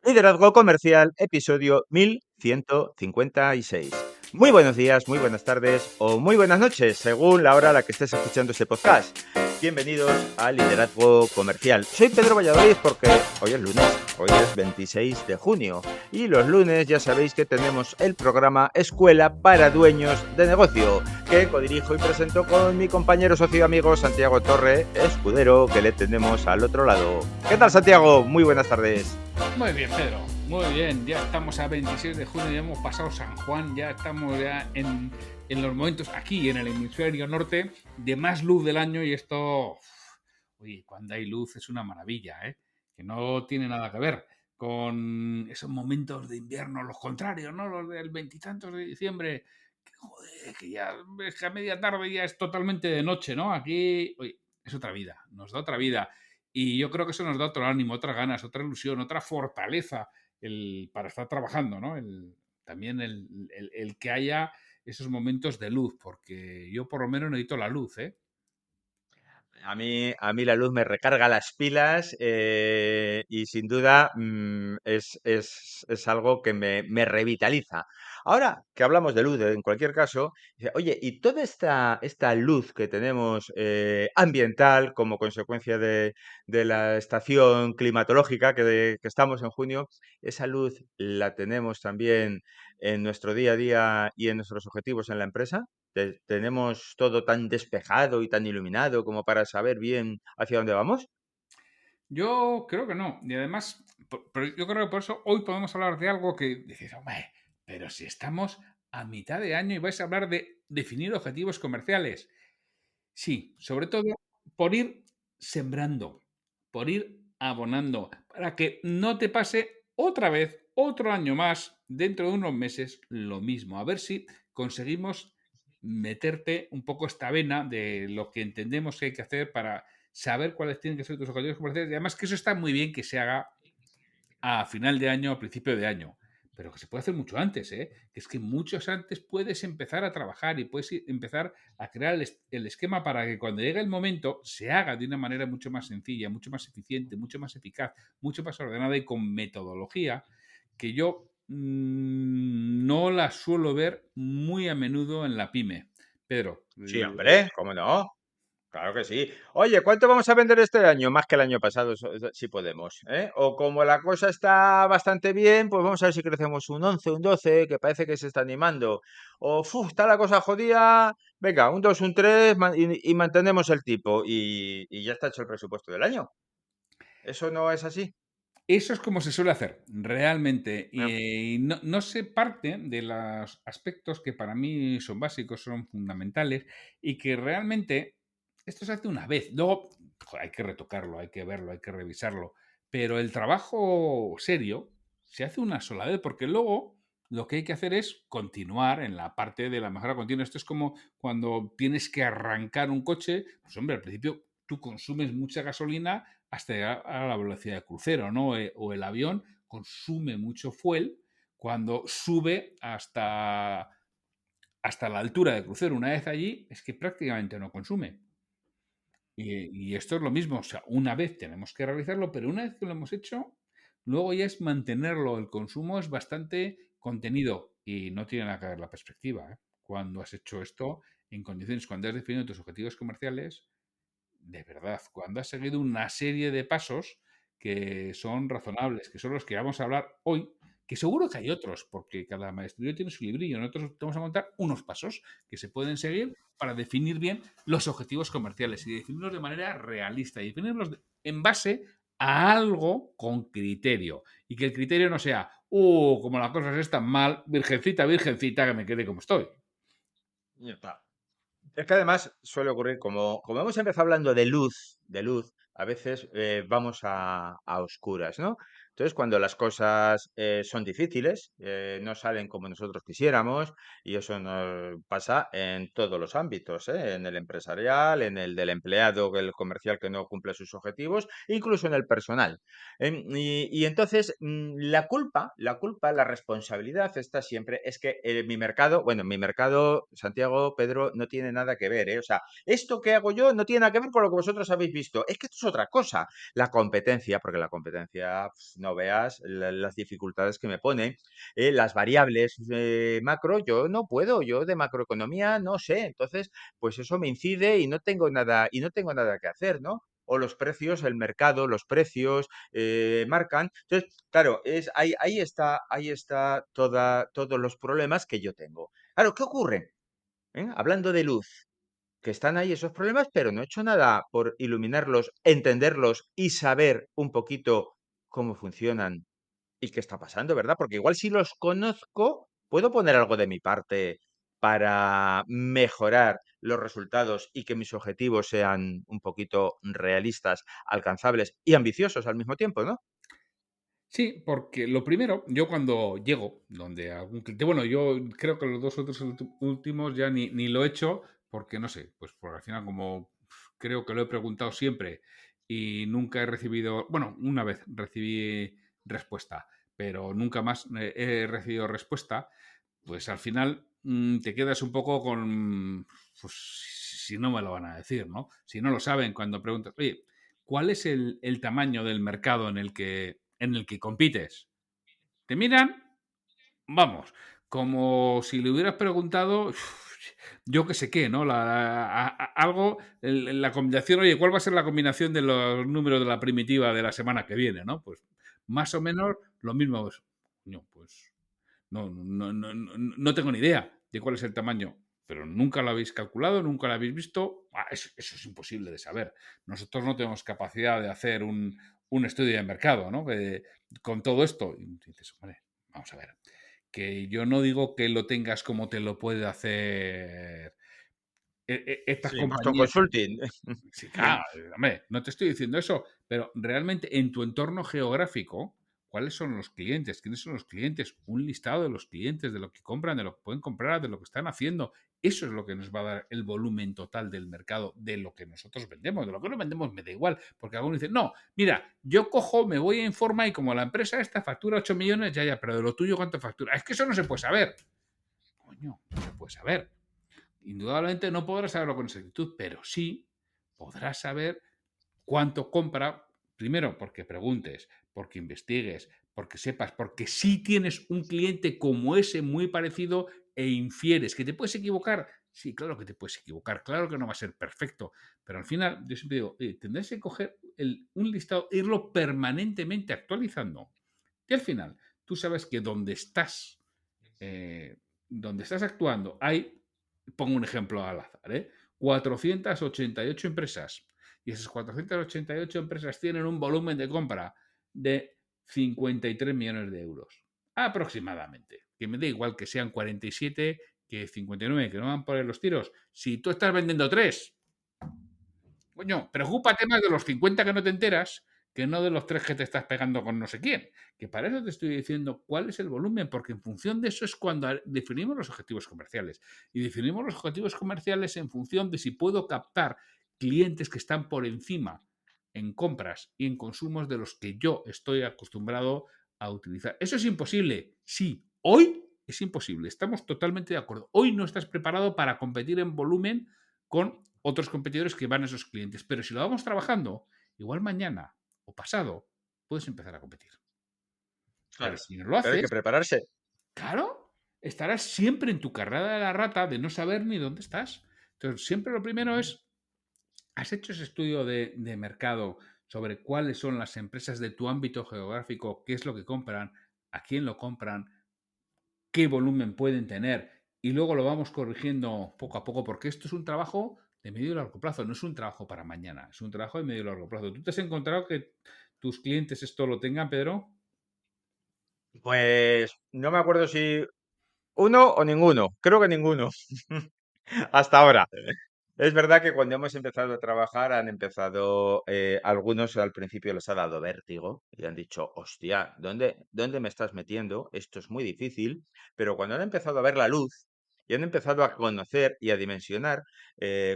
Liderazgo Comercial, episodio 1156. Muy buenos días, muy buenas tardes o muy buenas noches, según la hora a la que estés escuchando este podcast. Bienvenidos a Liderazgo Comercial. Soy Pedro Valladolid porque hoy es lunes, hoy es 26 de junio y los lunes ya sabéis que tenemos el programa Escuela para Dueños de Negocio, que codirijo y presento con mi compañero, socio y amigo Santiago Torre, escudero, que le tenemos al otro lado. ¿Qué tal, Santiago? Muy buenas tardes. Muy bien, Pedro. Muy bien. Ya estamos a 26 de junio, ya hemos pasado San Juan, ya estamos en los momentos aquí en el hemisferio norte de más luz del año y esto, oye, cuando hay luz es una maravilla, ¿eh? Que no tiene nada que ver con esos momentos de invierno, los contrarios, ¿no? Los del veintitantos de diciembre, que, joder, que ya es que a media tarde ya es totalmente de noche, ¿no? Aquí, oye, es otra vida, nos da otra vida. Y yo creo que eso nos da otro ánimo, otras ganas, otra ilusión, otra fortaleza para estar trabajando, ¿no? También el que haya esos momentos de luz, porque yo por lo menos necesito la luz, ¿eh? A mí la luz me recarga las pilas y sin duda es algo que me revitaliza. Ahora que hablamos de luz, en cualquier caso, oye, y toda esta luz que tenemos ambiental como consecuencia de la estación climatológica que estamos en junio, esa luz la tenemos también en nuestro día a día y en nuestros objetivos en la empresa. ¿Tenemos todo tan despejado y tan iluminado como para saber bien hacia dónde vamos? Yo creo que no. Y además, pero yo creo que por eso hoy podemos hablar de algo que dices, hombre, pero si estamos a mitad de año y vais a hablar de definir objetivos comerciales. Sí, sobre todo por ir sembrando, por ir abonando, para que no te pase otra vez, otro año más, dentro de unos meses, lo mismo. A ver si conseguimos meterte un poco esta vena de lo que entendemos que hay que hacer para saber cuáles tienen que ser tus objetivos comerciales. Y además que eso está muy bien que se haga a final de año, a principio de año. Pero que se puede hacer mucho antes, ¿eh? Que es que muchos antes puedes empezar a trabajar y puedes empezar a crear el esquema para que cuando llegue el momento se haga de una manera mucho más sencilla, mucho más eficiente, mucho más eficaz, mucho más ordenada y con metodología que yo no la suelo ver muy a menudo en la pyme. Pedro, Sí, hombre, ¿cómo no? Claro que sí. Oye, ¿cuánto vamos a vender este año? Más que el año pasado, si podemos, ¿eh? O como la cosa está bastante bien, pues vamos a ver si crecemos un 11, un 12, que parece que se está animando. O está la cosa jodida, venga, un 2, un 3 y mantenemos el tipo y ya está hecho el presupuesto del año. ¿Eso no es así? eso es como se suele hacer, realmente. Ah, Y no se parte de los aspectos que para mí son básicos, son fundamentales y que realmente esto se hace una vez. Luego joder, hay que retocarlo, hay que verlo, hay que revisarlo. Pero el trabajo serio se hace una sola vez porque luego lo que hay que hacer es continuar en la parte de la mejora continua. Esto es como cuando tienes que arrancar un coche. Pues hombre, al principio tú consumes mucha gasolina hasta llegar a la velocidad de crucero, ¿no? O el avión consume mucho fuel cuando sube hasta la altura de crucero. Una vez allí es que prácticamente no consume. Y esto es lo mismo, o sea, una vez tenemos que realizarlo, pero una vez que lo hemos hecho, luego ya es mantenerlo. El consumo es bastante contenido y no tiene nada que ver la perspectiva, ¿eh? Cuando has hecho esto en condiciones, cuando has definido tus objetivos comerciales, de verdad, cuando has seguido una serie de pasos que son razonables, que son los que vamos a hablar hoy, que seguro que hay otros, porque cada maestrillo tiene su librillo. Nosotros te vamos a contar unos pasos que se pueden seguir para definir bien los objetivos comerciales y definirlos de manera realista y definirlos en base a algo con criterio. Y que el criterio no sea, como las cosas están mal, virgencita, virgencita, que me quede como estoy. ya está. Es que además suele ocurrir, como hemos empezado hablando de luz, a veces vamos a oscuras, ¿no? Entonces, cuando las cosas son difíciles, no salen como nosotros quisiéramos, y eso nos pasa en todos los ámbitos, ¿eh? En el empresarial, en el del empleado, el comercial que no cumple sus objetivos, incluso en el personal. Y entonces, la responsabilidad está siempre, es que mi mercado, bueno, mi mercado, Santiago, Pedro, no tiene nada que ver, ¿eh? O sea, esto que hago yo no tiene nada que ver con lo que vosotros habéis visto. Es que esto es otra cosa. La competencia, porque la competencia no veas las dificultades que me pone. Las variables macro, yo no puedo, yo de macroeconomía no sé. Entonces, pues eso me incide y no tengo nada que hacer, ¿no? O los precios, el mercado, los precios marcan. Entonces, claro, ahí está todos los problemas que yo tengo. Claro, ¿qué ocurre? Hablando de luz, que están ahí esos problemas, pero no he hecho nada por iluminarlos, entenderlos y saber un poquito cómo funcionan y qué está pasando, ¿verdad? Porque igual si los conozco, puedo poner algo de mi parte para mejorar los resultados y que mis objetivos sean un poquito realistas, alcanzables y ambiciosos al mismo tiempo, ¿no? Sí, porque lo primero, yo cuando llego donde algún cliente, bueno, yo creo que los dos otros últimos ya ni lo he hecho, porque no sé, pues porque al final como creo que lo he preguntado siempre y nunca he recibido, bueno, una vez recibí respuesta, pero nunca más he recibido respuesta, pues al final te quedas un poco con, pues si no me lo van a decir, ¿no? Si no lo saben cuando preguntas, oye, ¿cuál es el tamaño del mercado en el que compites? Te miran, vamos, como si le hubieras preguntado, yo qué sé qué, ¿no? Algo, la combinación, oye, ¿cuál va a ser la combinación de los números de la primitiva de la semana que viene, ¿no? Pues más o menos lo mismo. Pues, no, pues no tengo ni idea de cuál es el tamaño, pero nunca lo habéis calculado, nunca lo habéis visto. Eso es imposible de saber. Nosotros no tenemos capacidad de hacer un estudio de mercado, ¿no? Con todo esto. Y dices, vale, vamos a ver. Que yo no digo que lo tengas como te lo puede hacer estas Sí, Boston compañías. Consulting. Sí, claro, hombre, no te estoy diciendo eso, pero realmente en tu entorno geográfico, ¿cuáles son los clientes? ¿Quiénes son los clientes? Un listado de los clientes, de lo que compran, de lo que pueden comprar, de lo que están haciendo. Eso es lo que nos va a dar el volumen total del mercado de lo que nosotros vendemos. De lo que no vendemos me da igual, porque algunos dicen, no, mira, yo cojo, me voy a Informa y como la empresa esta factura 8 millones, ya, pero de lo tuyo, ¿cuánto factura? Es que eso no se puede saber. Coño, no se puede saber. Indudablemente no podrás saberlo con exactitud, pero sí podrás saber cuánto compra, primero porque preguntes, porque investigues, porque sepas, porque sí tienes un cliente como ese muy parecido e infieres. ¿Que te puedes equivocar? Sí, claro que te puedes equivocar, claro que no va a ser perfecto, pero al final yo siempre digo, tendrás que coger un listado, e irlo permanentemente actualizando. Y al final, tú sabes que eh, donde estás actuando hay, pongo un ejemplo al azar, 488 empresas. Y esas 488 empresas tienen un volumen de compra de 53 millones de euros. Aproximadamente. Que me da igual que sean 47 que 59, que no van por los tiros. Si tú estás vendiendo 3, coño, preocúpate más de los 50 que no te enteras que no de los 3 que te estás pegando con no sé quién. Que para eso te estoy diciendo cuál es el volumen, porque en función de eso es cuando definimos los objetivos comerciales. Y definimos los objetivos comerciales en función de si puedo captar clientes que están por encima en compras y en consumos de los que yo estoy acostumbrado a utilizar. ¿Eso es imposible? Sí. Hoy es imposible. Estamos totalmente de acuerdo. Hoy no estás preparado para competir en volumen con otros competidores que van a esos clientes. Pero si lo vamos trabajando, igual mañana o pasado puedes empezar a competir. Pero Claro, si no lo pero hay que haces, prepararse. claro, estarás siempre en tu carrera de la rata de no saber ni dónde estás. Entonces, siempre lo primero es, ¿has hecho ese estudio de mercado sobre cuáles son las empresas de tu ámbito geográfico, qué es lo que compran, a quién lo compran, qué volumen pueden tener? Y luego lo vamos corrigiendo poco a poco, porque esto es un trabajo de medio y largo plazo, no es un trabajo para mañana, es un trabajo de medio y largo plazo. ¿Tú te has encontrado que tus clientes esto lo tengan, Pedro? Pues no me acuerdo si uno o ninguno. Creo que ninguno. Hasta ahora. Es verdad que cuando hemos empezado a trabajar han empezado, algunos al principio les ha dado vértigo y han dicho, hostia, ¿dónde me estás metiendo? Esto es muy difícil. Pero cuando han empezado a ver la luz y han empezado a conocer y a dimensionar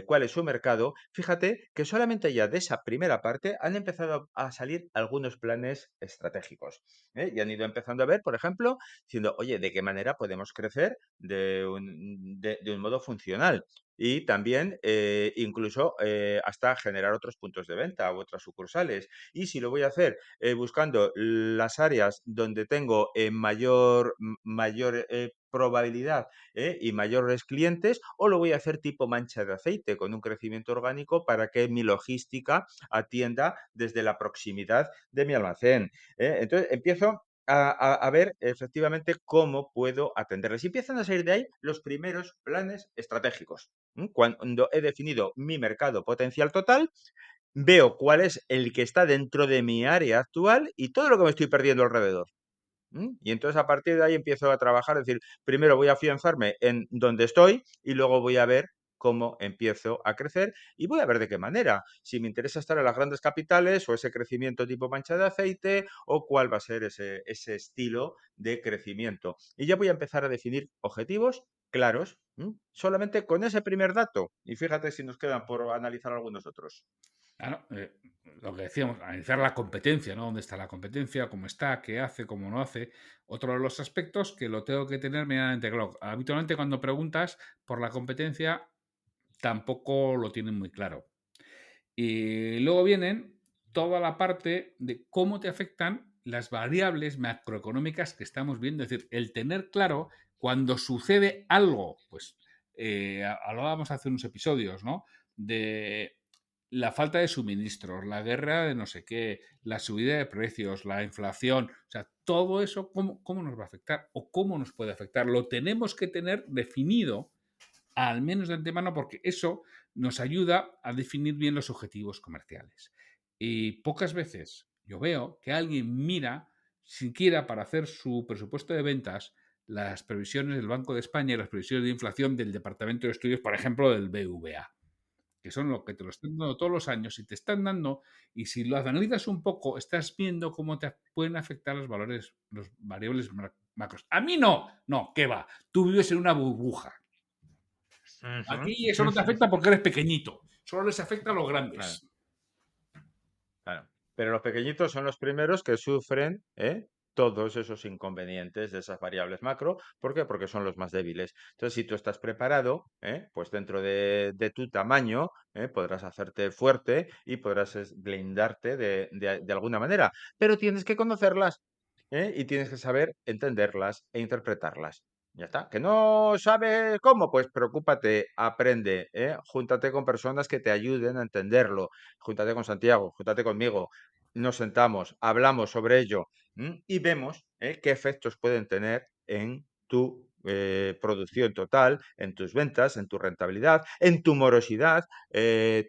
cuál es su mercado, fíjate que solamente ya de esa primera parte han empezado a salir algunos planes estratégicos. Y han ido empezando a ver, por ejemplo, diciendo, oye, ¿de qué manera podemos crecer de un modo funcional? y también incluso hasta generar otros puntos de venta u otras sucursales. Y si lo voy a hacer buscando las áreas donde tengo mayor probabilidad y mayores clientes, o lo voy a hacer tipo mancha de aceite, con un crecimiento orgánico para que mi logística atienda desde la proximidad de mi almacén. Entonces empiezo a ver efectivamente cómo puedo atenderles. Y empiezan a salir de ahí los primeros planes estratégicos. Cuando he definido mi mercado potencial total, veo cuál es el que está dentro de mi área actual y todo lo que me estoy perdiendo alrededor. Y entonces a partir de ahí empiezo a trabajar, es decir, primero voy a afianzarme en donde estoy y luego voy a ver cómo empiezo a crecer y voy a ver de qué manera. Si me interesa estar en las grandes capitales o ese crecimiento tipo mancha de aceite o cuál va a ser ese estilo de crecimiento. Y ya voy a empezar a definir objetivos claros, solamente con ese primer dato. Y fíjate si nos quedan por analizar algunos otros. Claro, lo que decíamos, analizar la competencia, ¿no? ¿Dónde está la competencia? ¿Cómo está? ¿Qué hace? ¿Cómo no hace? Otro de los aspectos que lo tengo que tener medianamente claro. Habitualmente cuando preguntas por la competencia tampoco lo tienen muy claro. Y luego vienen toda la parte de cómo te afectan las variables macroeconómicas que estamos viendo. Es decir, el tener claro cuando sucede algo, pues hablábamos hace unos episodios, ¿no? De la falta de suministros, la guerra de no sé qué, la subida de precios, la inflación, o sea, todo eso, ¿cómo nos va a afectar o cómo nos puede afectar? Lo tenemos que tener definido al menos de antemano, porque eso nos ayuda a definir bien los objetivos comerciales. Y pocas veces yo veo que alguien mira, siquiera para hacer su presupuesto de ventas, las previsiones del Banco de España y las previsiones de inflación del Departamento de Estudios, por ejemplo, del BVA, que son lo que te lo están dando todos los años y te están dando, y si lo analizas un poco, estás viendo cómo te pueden afectar los valores, los variables macros. A mí no, no, ¿qué va? Tú vives en una burbuja. A Ujú. ti eso no te afecta porque eres pequeñito. Solo les afecta a los grandes. Claro. Claro. Pero los pequeñitos son los primeros que sufren todos esos inconvenientes de esas variables macro. ¿Por qué? Porque son los más débiles. Entonces, si tú estás preparado, pues dentro de tu tamaño, podrás hacerte fuerte y podrás blindarte de alguna manera. Pero tienes que conocerlas, y tienes que saber entenderlas e interpretarlas. Ya está. ¿Que no sabes cómo? Pues preocúpate, aprende, júntate con personas que te ayuden a entenderlo. Júntate con Santiago, júntate conmigo, nos sentamos, hablamos sobre ello, y vemos qué efectos pueden tener en tu producción total, en tus ventas, en tu rentabilidad, en tu morosidad,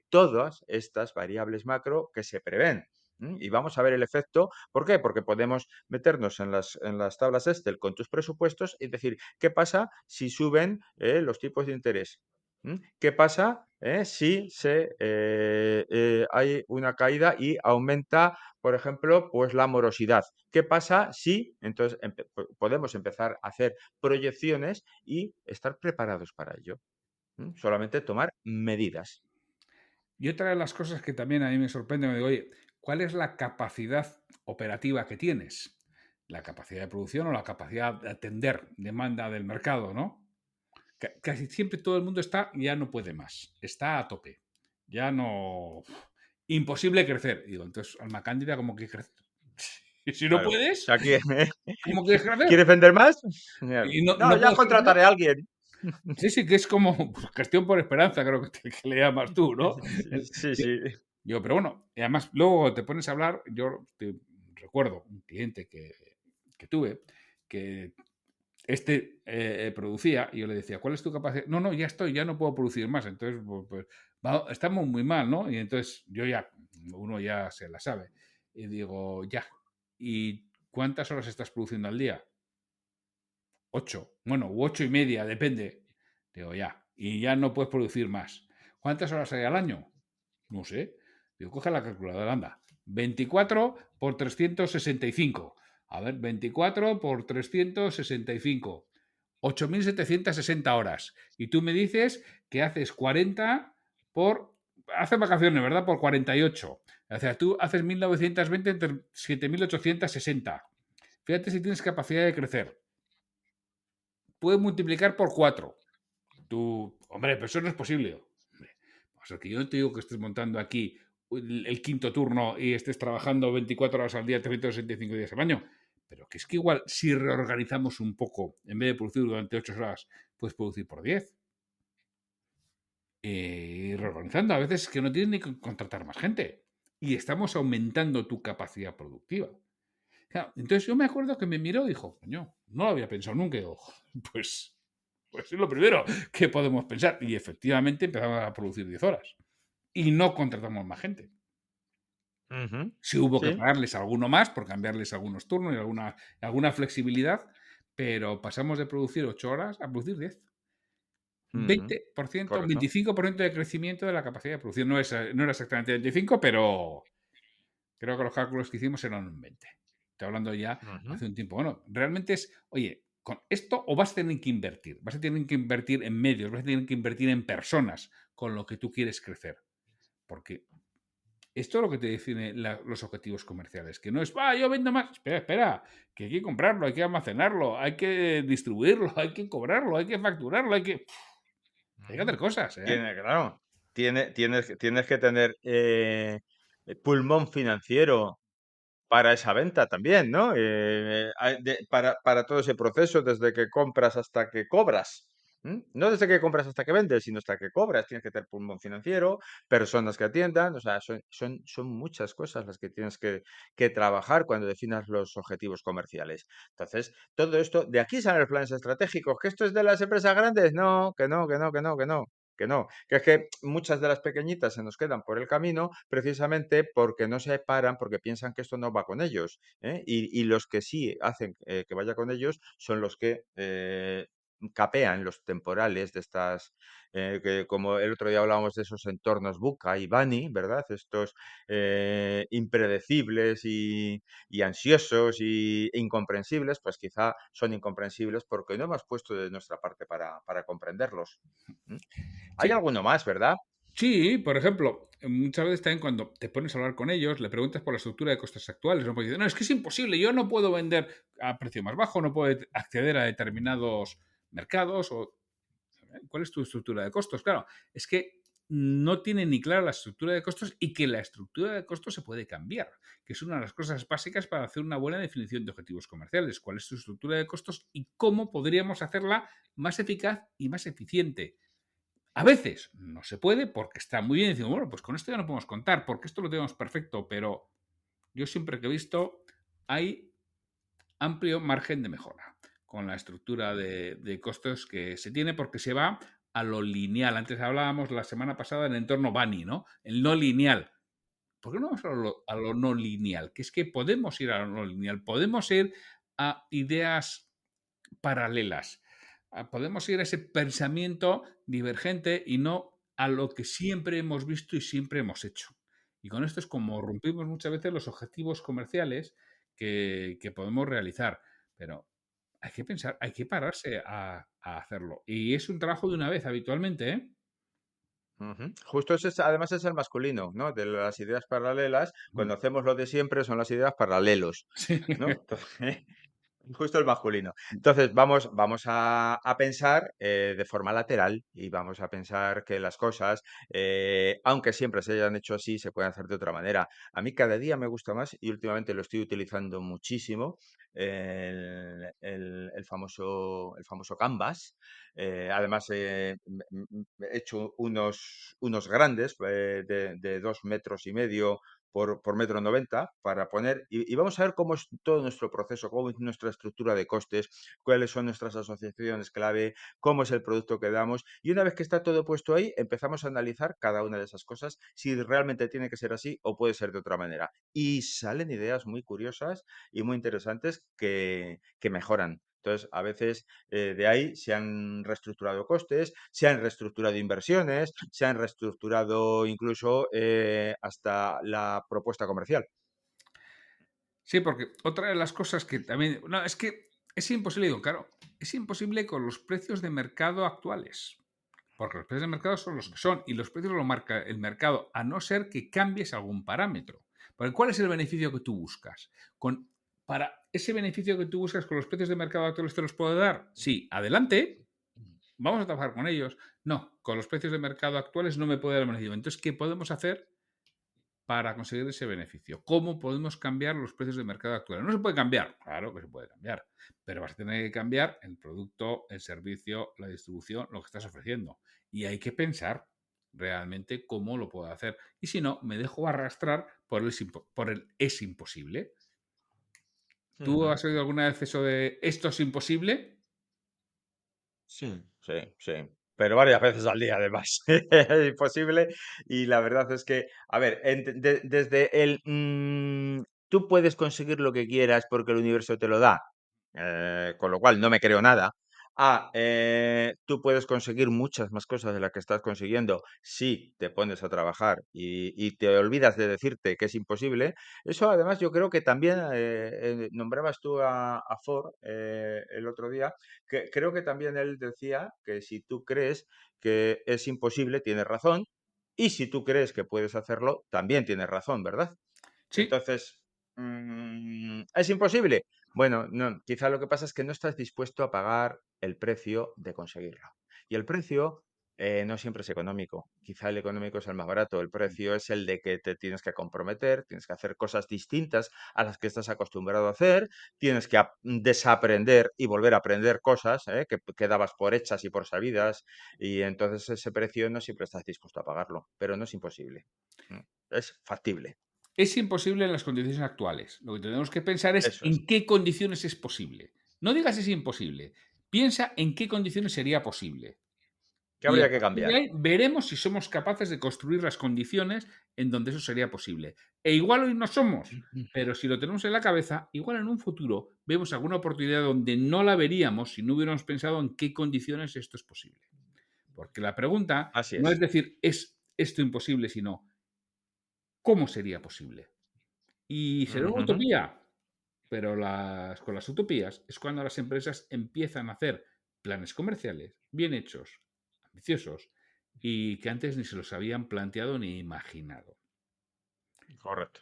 todas estas variables macro que se prevén. Y vamos a ver el efecto. ¿Por qué? Porque podemos meternos en las tablas Excel con tus presupuestos y decir, ¿qué pasa si suben los tipos de interés? ¿Qué pasa si hay una caída y aumenta, por ejemplo, pues la morosidad? ¿Qué pasa si entonces podemos empezar a hacer proyecciones y estar preparados para ello? Solamente tomar medidas. Y otra de las cosas que también a mí me sorprende, me digo, oye, ¿cuál es la capacidad operativa que tienes? La capacidad de producción o la capacidad de atender demanda del mercado, ¿no? Casi siempre todo el mundo está, ya no puede más, está a tope, ya no... Imposible crecer. Y digo, entonces, alma cándida, ¿cómo que crecer? Y si no Claro. O puedes, sea, ¿cómo quieres crecer? ¿quieres vender más? Claro. Y no, No, no ya puedes crecer. contrataré a alguien. Sí, sí, que es como pues, gestión por esperanza, creo que le llamas tú, ¿no? Sí, sí. Yo, pero bueno, y además luego te pones a hablar, yo recuerdo un cliente que tuve, que producía y yo le decía, ¿cuál es tu capacidad? No, no, ya estoy, ya no puedo producir más. Entonces, pues, estamos muy mal, ¿no? Y entonces uno ya se la sabe. Y digo, ya. ¿Y cuántas horas estás produciendo al día? 8. Bueno, u 8:30, depende. Digo, ya. Y ya no puedes producir más. ¿Cuántas horas hay al año? No sé. Digo, coge la calculadora, anda. 24 por 365. A ver, 24 por 365. 8.760 horas. Y tú me dices que haces 40 por... Haces vacaciones, ¿verdad? Por 48. O sea, tú haces 1920 entre 7.860. Fíjate si tienes capacidad de crecer. Puedes multiplicar por 4 tu Hombre, pero eso no es posible. Hombre, o sea, que yo no te digo que estés montando aquí el quinto turno y estés trabajando 24 horas al día, 365 días al año. Pero que es que igual, si reorganizamos un poco, en vez de producir durante 8 horas, puedes producir por 10. Reorganizando, a veces es que no tienes ni que contratar más gente. Y estamos aumentando tu capacidad productiva. Claro, entonces yo me acuerdo que me miró y dijo, coño, no lo había pensado nunca. Y digo, pues, pues es lo primero que podemos pensar. Y efectivamente empezamos a producir 10 horas. Y no contratamos más gente. Ujú. Sí hubo que Sí. pagarles alguno más por cambiarles algunos turnos y alguna flexibilidad, pero pasamos de producir 8 horas a producir 10. Ujú. 20%, Correcto. 25% de crecimiento de la capacidad de producción. No era exactamente 25, pero creo que los cálculos que hicimos eran un 20. Estoy hablando ya Ujú. hace un tiempo. Bueno, realmente es, oye, con esto o vas a tener que invertir, vas a tener que invertir en medios, vas a tener que invertir en personas con lo que tú quieres crecer. Porque esto es lo que te define los objetivos comerciales, que no es, yo vendo más. Espera, espera, que hay que comprarlo, hay que almacenarlo, hay que distribuirlo, hay que cobrarlo, hay que facturarlo, hay que hacer Ujú. cosas, ¿eh? Claro, tienes que tener pulmón financiero para esa venta también, ¿no? Para todo ese proceso, desde que compras hasta que cobras. ¿M? No desde que compras hasta que vendes, sino hasta que cobras. Tienes que tener pulmón financiero, personas que atiendan, o sea, son muchas cosas las que tienes que trabajar cuando definas los objetivos comerciales. Entonces, todo esto, de aquí salen los planes estratégicos. ¿Que esto es de las empresas grandes? No, que no, que no, que no, que no. Que no, que es que muchas de las pequeñitas se nos quedan por el camino precisamente porque no se paran, porque piensan que esto no va con ellos, ¿eh? Y los que sí hacen que vaya con ellos son los que capean los temporales de estas, que como el otro día hablábamos de esos entornos Buca y Bani, ¿verdad? Estos impredecibles y ansiosos e incomprensibles, pues quizá son incomprensibles porque no hemos puesto de nuestra parte para comprenderlos. ¿Mm? Hay Sí, alguno más, ¿verdad? sí, por ejemplo, muchas veces también cuando te pones a hablar con ellos, le preguntas por la estructura de costes actuales, ¿no? Porque dicen, no, es que es imposible, yo no puedo vender a precio más bajo, no puedo acceder a determinados mercados, o ¿cuál es tu estructura de costos? Claro, es que no tiene ni clara la estructura de costos y que la estructura de costos se puede cambiar, que es una de las cosas básicas para hacer una buena definición de objetivos comerciales. ¿Cuál es tu estructura de costos y cómo podríamos hacerla más eficaz y más eficiente? A veces no se puede porque está muy bien. Decimos, bueno, pues con esto ya no podemos contar porque esto lo tenemos perfecto, pero yo siempre que he visto hay amplio margen de mejora con la estructura de costos que se tiene porque se va a lo lineal. Antes hablábamos la semana pasada del entorno Bani, ¿no? El no lineal. ¿Por qué no vamos a lo no lineal? Que es que podemos ir a lo no lineal, podemos ir a ideas paralelas. Podemos ir a ese pensamiento divergente y no a lo que siempre hemos visto y siempre hemos hecho. Y con esto es como rompimos muchas veces los objetivos comerciales que podemos realizar. Pero hay que pensar, hay que pararse a hacerlo. Y es un trabajo de una vez habitualmente, ¿eh? Ujú. Justo ese además es el masculino, ¿no? De las ideas paralelas, Mm. cuando hacemos lo de siempre son las ideas paralelos, Sí. ¿no? Entonces, justo el masculino. Entonces, vamos a pensar de forma lateral y vamos a pensar que las cosas, aunque siempre se hayan hecho así, se pueden hacer de otra manera. A mí cada día me gusta más y últimamente lo estoy utilizando muchísimo, el famoso Canvas. Además, he hecho unos grandes de 2,5 metros por 1,90 m para poner, y vamos a ver cómo es todo nuestro proceso, cómo es nuestra estructura de costes, cuáles son nuestras asociaciones clave, cómo es el producto que damos. Y una vez que está todo puesto ahí, empezamos a analizar cada una de esas cosas, si realmente tiene que ser así o puede ser de otra manera. Y salen ideas muy curiosas y muy interesantes que mejoran. Entonces, a veces de ahí se han reestructurado costes, se han reestructurado inversiones, se han reestructurado incluso hasta la propuesta comercial. Sí, porque otra de las cosas que también. No, es que es imposible, digo, claro, es imposible con los precios de mercado actuales. Porque los precios de mercado son los que son y los precios lo marca el mercado, a no ser que cambies algún parámetro. Porque ¿cuál es el beneficio que tú buscas? Para ese beneficio que tú buscas con los precios de mercado actuales te los puedo dar. Sí, adelante, ¿Vamos a trabajar con ellos? No, con los precios de mercado actuales no me puede dar beneficio. Entonces, ¿qué podemos hacer para conseguir ese beneficio? ¿Cómo podemos cambiar los precios de mercado actuales? No se puede cambiar, claro que se puede cambiar, pero vas a tener que cambiar el producto, el servicio, la distribución, lo que estás ofreciendo. Y hay que pensar realmente cómo lo puedo hacer. Y si no, me dejo arrastrar por el es imposible. ¿Tú Ujú. has oído alguna vez eso de esto es imposible? Sí, sí, sí. Pero varias veces al día, además. Es imposible. Y la verdad es que, a ver, desde tú puedes conseguir lo que quieras porque el universo te lo da, con lo cual no me creo nada. Tú puedes conseguir muchas más cosas de las que estás consiguiendo si te pones a trabajar y te olvidas de decirte que es imposible. Eso además yo creo que también nombrabas tú a Ford el otro día, que creo que también él decía que si tú crees que es imposible, tienes razón, y si tú crees que puedes hacerlo, también tienes razón, ¿verdad? Sí, Entonces, ¿es imposible? Bueno, no, quizá lo que pasa es que no estás dispuesto a pagar el precio de conseguirlo. Y el precio no siempre es económico. Quizá el económico es el más barato. El precio es el de que te tienes que comprometer, tienes que hacer cosas distintas a las que estás acostumbrado a hacer, tienes que desaprender y volver a aprender cosas que dabas por hechas y por sabidas. Y entonces ese precio no siempre estás dispuesto a pagarlo, pero no es imposible. Mm, Es factible. es imposible en las condiciones actuales. Lo que tenemos que pensar es Eso es. en qué condiciones es posible. No digas es imposible. Piensa en qué condiciones sería posible. ¿Qué Y a habría que partir de cambiar? ahí veremos si somos capaces de construir las condiciones en donde eso sería posible. E igual hoy no somos, pero si lo tenemos en la cabeza, igual en un futuro vemos alguna oportunidad donde no la veríamos si no hubiéramos pensado en qué condiciones esto es posible. Porque la pregunta Así no es es. decir, ¿es esto imposible?, sino ¿cómo sería posible? Y será una Ujujú. utopía, pero con las utopías es cuando las empresas empiezan a hacer planes comerciales bien hechos, ambiciosos, y que antes ni se los habían planteado ni imaginado. Correcto,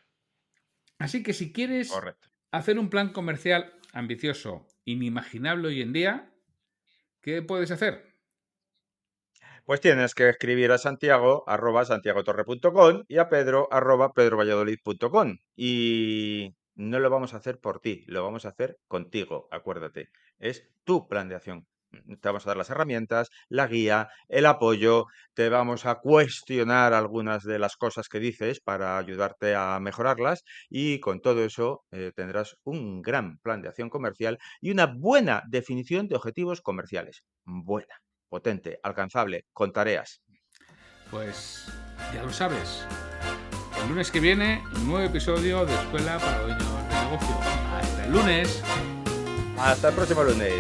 Así que si quieres correcto. hacer un plan comercial ambicioso, inimaginable hoy en día, ¿qué puedes hacer? Pues tienes que escribir a Santiago @santiagotorre.com y a Pedro @pedrovalladolid.com. Y no lo vamos a hacer por ti, lo vamos a hacer contigo, acuérdate. Es tu plan de acción. Te vamos a dar las herramientas, la guía, el apoyo, te vamos a cuestionar algunas de las cosas que dices para ayudarte a mejorarlas y con todo eso tendrás un gran plan de acción comercial y una buena definición de objetivos comerciales. Buena, potente, alcanzable, con tareas. Pues ya lo sabes. El lunes que viene, un nuevo episodio de Escuela para Dueños de Negocio. Hasta el lunes. Hasta el próximo lunes.